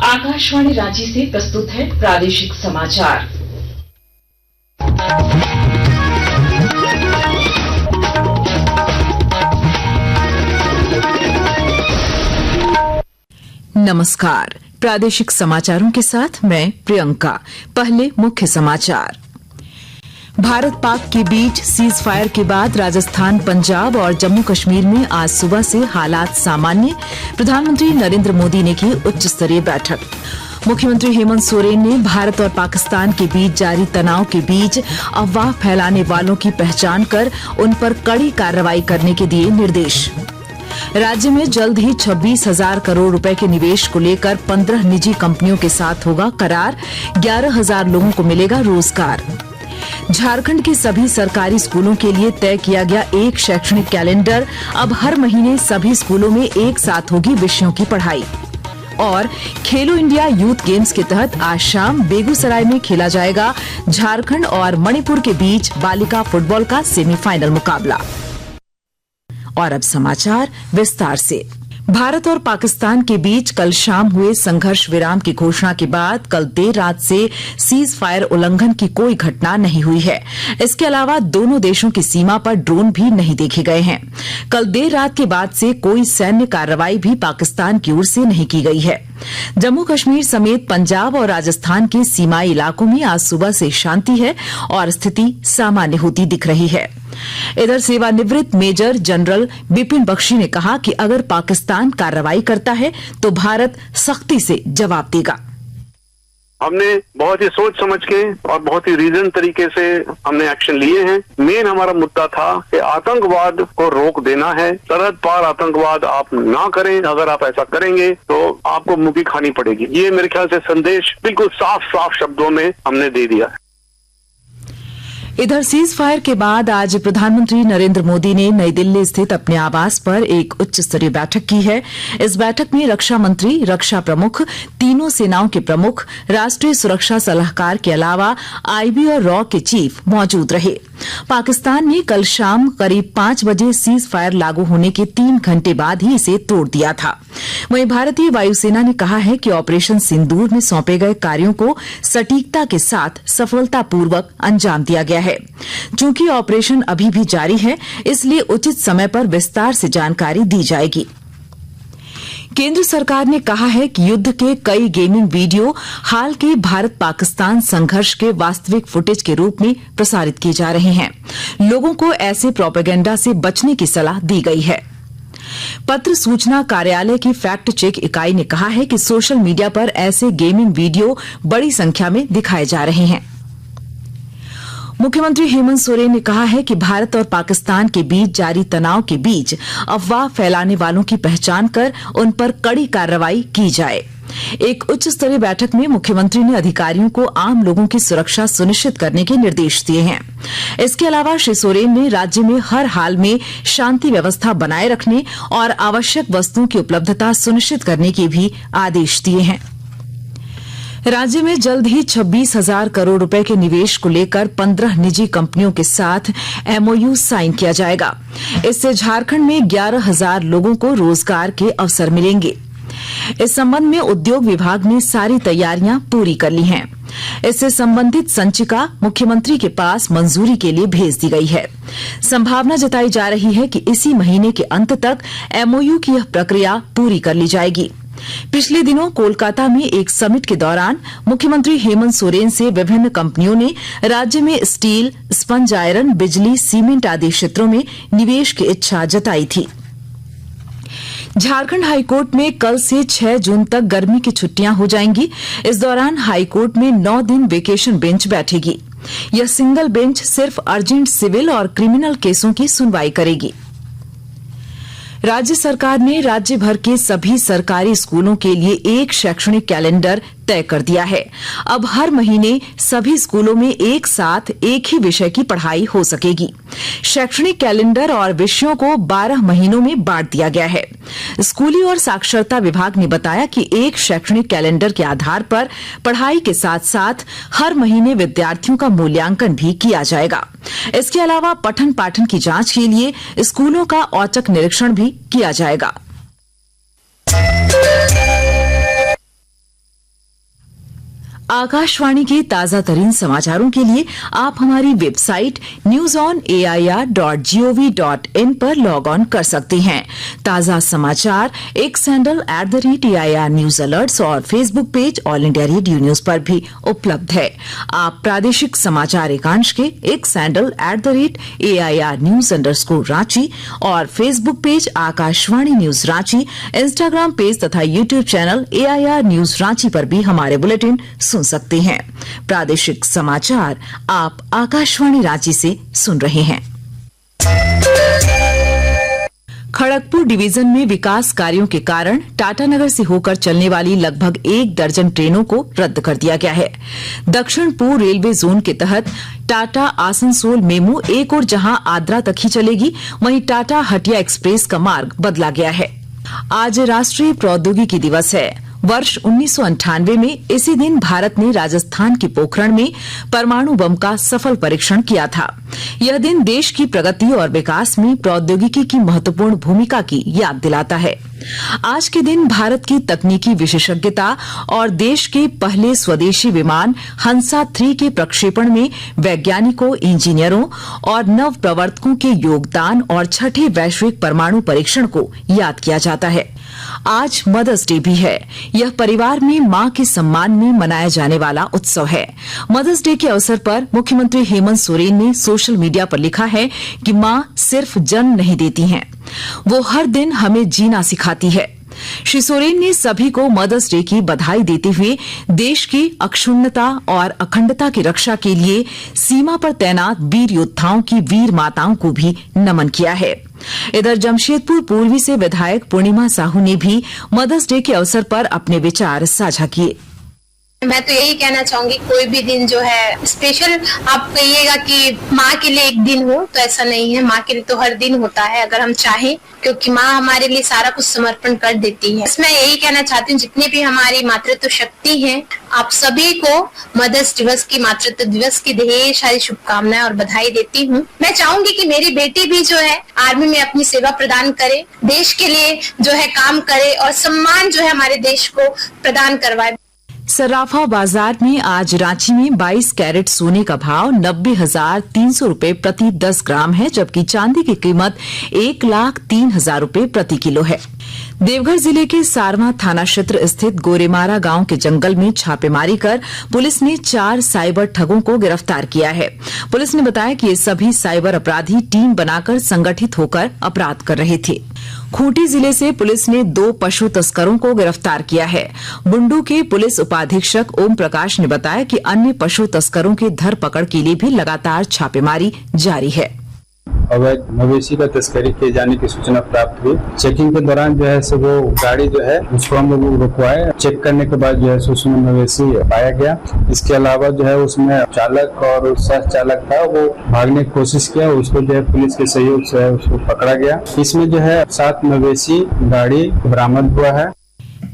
आकाशवाणी रांची से प्रस्तुत है प्रादेशिक समाचार। नमस्कार, प्रादेशिक समाचारों के साथ मैं प्रियंका। पहले मुख्य समाचार। भारत पाक के बीच सीज फायर के बाद राजस्थान, पंजाब और जम्मू कश्मीर में आज सुबह से हालात सामान्य। प्रधानमंत्री नरेंद्र मोदी ने की उच्च स्तरीय बैठक। मुख्यमंत्री हेमंत सोरेन ने भारत और पाकिस्तान के बीच जारी तनाव के बीच अफवाह फैलाने वालों की पहचान कर उन पर कड़ी कार्रवाई करने के दिए निर्देश। राज्य में जल्द ही 26,000 करोड़ रुपए के निवेश को लेकर 15 निजी कंपनियों के साथ होगा करार। 11,000 लोगों को मिलेगा रोजगार। झारखंड के सभी सरकारी स्कूलों के लिए तय किया गया एक शैक्षणिक कैलेंडर। अब हर महीने सभी स्कूलों में एक साथ होगी विषयों की पढ़ाई। और खेलो इंडिया यूथ गेम्स के तहत आज शाम बेगूसराय में खेला जाएगा झारखंड और मणिपुर के बीच बालिका फुटबॉल का सेमीफाइनल मुकाबला। और अब समाचार विस्तार से। भारत और पाकिस्तान के बीच कल शाम हुए संघर्ष विराम की घोषणा के बाद कल देर रात से सीज फायर उल्लंघन की कोई घटना नहीं हुई है। इसके अलावा दोनों देशों की सीमा पर ड्रोन भी नहीं देखे गए हैं। कल देर रात के बाद से कोई सैन्य कार्रवाई भी पाकिस्तान की ओर से नहीं की गई है। जम्मू कश्मीर समेत पंजाब और राजस्थान के सीमाई इलाकों में आज सुबह से शांति है और स्थिति सामान्य होती दिख रही है। इधर सेवानिवृत्त मेजर जनरल बिपिन बख्शी ने कहा कि अगर पाकिस्तान कार्रवाई करता है तो भारत सख्ती से जवाब देगा। हमने बहुत ही सोच समझ के और बहुत ही रीजन तरीके से हमने एक्शन लिए हैं। मेन हमारा मुद्दा था कि आतंकवाद को रोक देना है। सरहद पार आतंकवाद आप ना करें। अगर आप ऐसा करेंगे तो आपको मुंह की खानी पड़ेगी। ये मेरे ख्याल से संदेश बिल्कुल साफ साफ शब्दों में हमने दे दिया है। इधर सीज फायर के बाद आज प्रधानमंत्री नरेंद्र मोदी ने नई दिल्ली स्थित अपने आवास पर एक उच्च स्तरीय बैठक की है। इस बैठक में रक्षा मंत्री, रक्षा प्रमुख, तीनों सेनाओं के प्रमुख, राष्ट्रीय सुरक्षा सलाहकार के अलावा आईबी और रॉ के चीफ मौजूद रहे। पाकिस्तान ने कल शाम करीब 5 बजे सीज फायर लागू होने के 3 घंटे बाद ही इसे तोड़ दिया था। वहीं भारतीय वायुसेना ने कहा है कि ऑपरेशन सिंदूर में सौंपे गए कार्यों को सटीकता के साथ सफलतापूर्वक अंजाम दिया गया है। चूंकि ऑपरेशन अभी भी जारी है, इसलिए उचित समय पर विस्तार से जानकारी दी जाएगी। केंद्र सरकार ने कहा है कि युद्ध के कई गेमिंग वीडियो हाल के भारत पाकिस्तान संघर्ष के वास्तविक फुटेज के रूप में प्रसारित किए जा रहे हैं। लोगों को ऐसे प्रोपेगेंडा से बचने की सलाह दी गई है। पत्र सूचना कार्यालय की फैक्ट चेक इकाई ने कहा है कि सोशल मीडिया पर ऐसे गेमिंग वीडियो बड़ी संख्या में दिखाए जा रहे हैं। मुख्यमंत्री हेमंत सोरेन ने कहा है कि भारत और पाकिस्तान के बीच जारी तनाव के बीच अफवाह फैलाने वालों की पहचान कर उन पर कड़ी कार्रवाई की जाए। एक उच्च स्तरीय बैठक में मुख्यमंत्री ने अधिकारियों को आम लोगों की सुरक्षा सुनिश्चित करने के निर्देश दिए हैं। इसके अलावा श्री सोरेन ने राज्य में हर हाल में शांति व्यवस्था बनाए रखने और आवश्यक वस्तुओं की उपलब्धता सुनिश्चित करने के भी आदेश दिए हैं। राज्य में जल्द ही 26,000 करोड़ रुपए के निवेश को लेकर 15 निजी कंपनियों के साथ एमओयू साइन किया जाएगा। इससे झारखंड में 11,000 लोगों को रोजगार के अवसर मिलेंगे। इस संबंध में उद्योग विभाग ने सारी तैयारियां पूरी कर ली हैं। इससे संबंधित संचिका मुख्यमंत्री के पास मंजूरी के लिए भेज दी गई है। संभावना जताई जा रही है कि इसी महीने के अंत तक एमओयू की यह प्रक्रिया पूरी कर ली जाएगी। पिछले दिनों कोलकाता में एक समिट के दौरान मुख्यमंत्री हेमंत सोरेन से विभिन्न कंपनियों ने राज्य में स्टील, स्पंज आयरन, बिजली, सीमेंट आदि क्षेत्रों में निवेश की इच्छा जताई थी। झारखंड हाईकोर्ट में कल से 6 जून तक गर्मी की छुट्टियां हो जाएंगी। इस दौरान हाईकोर्ट में 9 दिन वेकेशन बेंच बैठेगी। यह सिंगल बेंच सिर्फ अर्जेंट सिविल और क्रिमिनल केसों की सुनवाई करेगी। राज्य सरकार ने राज्य भर के सभी सरकारी स्कूलों के लिए एक शैक्षणिक कैलेंडर तय कर दिया है। अब हर महीने सभी स्कूलों में एक साथ एक ही विषय की पढ़ाई हो सकेगी। शैक्षणिक कैलेंडर और विषयों को 12 महीनों में बांट दिया गया है। स्कूली और साक्षरता विभाग ने बताया कि एक शैक्षणिक कैलेंडर के आधार पर पढ़ाई के साथ साथ हर महीने विद्यार्थियों का मूल्यांकन भी किया जाएगा। इसके अलावा पठन पाठन की जांच के लिए स्कूलों का औचक निरीक्षण भी किया जाएगा। आकाशवाणी के ताजा तरीन समाचारों के लिए आप हमारी वेबसाइट newsonair.gov.in पर लॉग ऑन कर सकते हैं। ताजा समाचार X handle @AIR news alerts और Facebook page All India Radio news पर भी उपलब्ध है। आप प्रादेशिक समाचार एकांश के एक्स हैंडल @AIR न्यूज _रांची और Facebook page Akashvani news Ranchi, Instagram page तथा YouTube channel AIR news Ranchi पर भी हमारे बुलेटिन सुन सकते हैं। प्रादेशिक समाचार आप आकाशवाणी रांची से सुन रहे हैं। खड़गपुर डिवीजन में विकास कार्यों के कारण टाटानगर से होकर चलने वाली लगभग 1 दर्जन ट्रेनों को रद्द कर दिया गया है। दक्षिण पूर्व रेलवे जोन के तहत टाटा आसनसोल मेमू एक और जहां आद्रा तक ही चलेगी, वहीं टाटा हटिया एक्सप्रेस का मार्ग बदला गया है। आज राष्ट्रीय प्रौद्योगिकी दिवस है। वर्ष 1998 में इसी दिन भारत ने राजस्थान के पोखरण में परमाणु बम का सफल परीक्षण किया था। यह दिन देश की प्रगति और विकास में प्रौद्योगिकी की महत्वपूर्ण भूमिका की याद दिलाता है। आज के दिन भारत की तकनीकी विशेषज्ञता और देश के पहले स्वदेशी विमान हंसा 3 के प्रक्षेपण में वैज्ञानिकों, इंजीनियरों और नव प्रवर्तकों के योगदान और छठे वैश्विक परमाणु परीक्षण को याद किया जाता है। आज मदर्स डे भी है। यह परिवार में मां के सम्मान में मनाया जाने वाला उत्सव है। मदर्स डे के अवसर पर मुख्यमंत्री हेमंत सोरेन ने सोशल मीडिया पर लिखा है कि मां सिर्फ जन्म नहीं देती हैं, वो हर दिन हमें जीना सिखाती है। श्री सोरेन ने सभी को मदर्स डे की बधाई देते हुए देश की अक्षुण्णता और अखंडता की रक्षा के लिए सीमा पर तैनात वीर योद्धाओं की वीर माताओं को भी नमन किया है। इधर जमशेदपुर पूर्वी से विधायक पूर्णिमा साहू ने भी मदर्स डे के अवसर पर अपने विचार साझा किए। मैं तो यही कहना चाहूंगी, कोई भी दिन जो है स्पेशल आप कहिएगा कि माँ के लिए एक दिन हो, तो ऐसा नहीं है। माँ के लिए तो हर दिन होता है अगर हम चाहें, क्योंकि माँ हमारे लिए सारा कुछ समर्पण कर देती है। इसमें यही कहना चाहती हूँ, जितने भी हमारी मातृत्व शक्ति है, आप सभी को मदर्स दिवस की, मातृत्व दिवस की ढेर सारी शुभकामनाएं और बधाई देती हूँ। मैं चाहूंगी कि मेरी बेटी भी जो है आर्मी में अपनी सेवा प्रदान करे, देश के लिए जो है काम करे और सम्मान जो है हमारे देश को प्रदान करवाए। सराफा बाजार में आज रांची में 22 कैरेट सोने का भाव 90,300 रूपये प्रति 10 ग्राम है, जबकि चांदी की कीमत 1,03,000 रूपये प्रति किलो है। देवघर जिले के सारवा थाना क्षेत्र स्थित गोरेमारा गांव के जंगल में छापेमारी कर पुलिस ने 4 साइबर ठगों को गिरफ्तार किया है। पुलिस ने बताया कि ये सभी साइबर अपराधी टीम बनाकर संगठित होकर अपराध कर रहे थे। खूंटी जिले से पुलिस ने 2 पशु तस्करों को गिरफ्तार किया है। बुंडू के पुलिस उपाधीक्षक ओम प्रकाश ने बताया कि अन्य पशु तस्करों की धरपकड़ के लिए भी लगातार छापेमारी जारी है। अवैध मवेशी का तस्करी किए जाने की सूचना प्राप्त हुई। चेकिंग के दौरान जो है सो वो गाड़ी जो है उसको हम लोग रुकवाए। चेक करने के बाद जो है सो उसमें मवेशी पाया गया। इसके अलावा जो है उसमें चालक और सह चालक था, वो भागने की कोशिश किया, उसको जो है पुलिस के सहयोग से उसको पकड़ा गया। इसमें जो है 7 मवेशी गाड़ी बरामद हुआ है।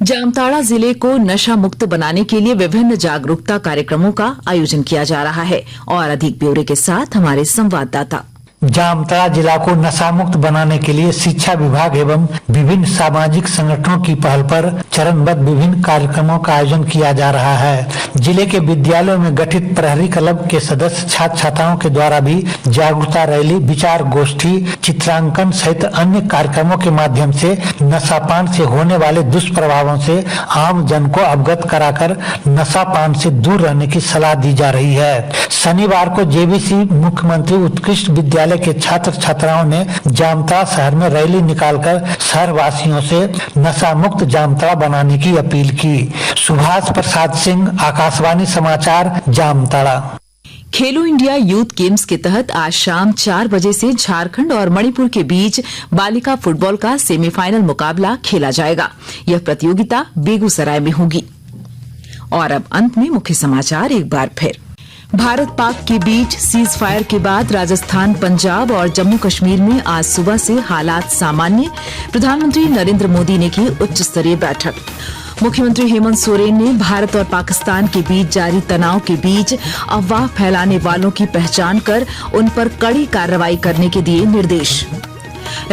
जामताड़ा जिले को नशा मुक्त बनाने के लिए विभिन्न जागरूकता कार्यक्रमों का आयोजन किया जा रहा है और अधिक ब्यौरे के साथ हमारे संवाददाता। जामताड़ा जिला को नशा मुक्त बनाने के लिए शिक्षा विभाग एवं विभिन्न सामाजिक संगठनों की पहल पर चरणबद्ध विभिन्न कार्यक्रमों का आयोजन किया जा रहा है। जिले के विद्यालयों में गठित प्रहरी क्लब के सदस्य छात्र छात्राओं के द्वारा भी जागरूकता रैली, विचार गोष्ठी, चित्रांकन सहित अन्य कार्यक्रमों के माध्यम से नशापान से होने वाले दुष्प्रभावों से आम जन को अवगत कराकर नशापान से दूर रहने की सलाह दी जा रही है। शनिवार को जेबीसी मुख्यमंत्री उत्कृष्ट विद्यालय के छात्र छात्राओं ने जामताड़ा शहर में रैली निकालकर शहर वासियों से नशा मुक्त जामताड़ा बनाने की अपील की। सुभाष प्रसाद सिंह, आकाशवाणी समाचार, जामताड़ा। खेलो इंडिया यूथ गेम्स के तहत आज शाम 4 बजे से झारखंड और मणिपुर के बीच बालिका फुटबॉल का सेमीफाइनल मुकाबला खेला जाएगा। यह प्रतियोगिता बेगूसराय में होगी। और अब अंत में मुख्य समाचार एक बार फिर। भारत पाक के बीच सीज फायर के बाद राजस्थान, पंजाब और जम्मू कश्मीर में आज सुबह से हालात सामान्य। प्रधानमंत्री नरेंद्र मोदी ने की उच्च स्तरीय बैठक। मुख्यमंत्री हेमंत सोरेन ने भारत और पाकिस्तान के बीच जारी तनाव के बीच अफवाह फैलाने वालों की पहचान कर उन पर कड़ी कार्रवाई करने के दिए निर्देश।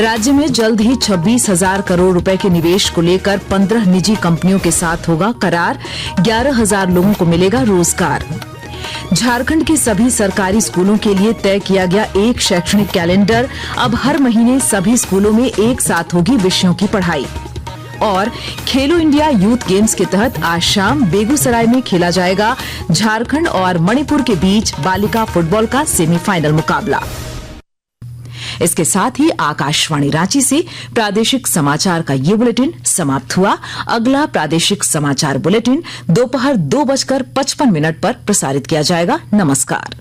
राज्य में जल्द ही 26,000 करोड़ रुपए के निवेश को लेकर 15 निजी कंपनियों के साथ होगा करार। 11,000 लोगों को मिलेगा रोजगार। झारखंड के सभी सरकारी स्कूलों के लिए तय किया गया एक शैक्षणिक कैलेंडर। अब हर महीने सभी स्कूलों में एक साथ होगी विषयों की पढ़ाई। और खेलो इंडिया यूथ गेम्स के तहत आज शाम बेगूसराय में खेला जाएगा झारखंड और मणिपुर के बीच बालिका फुटबॉल का सेमीफाइनल मुकाबला। इसके साथ ही आकाशवाणी रांची से प्रादेशिक समाचार का ये बुलेटिन समाप्त हुआ। अगला प्रादेशिक समाचार बुलेटिन दोपहर 2:55 पर प्रसारित किया जाएगा। नमस्कार।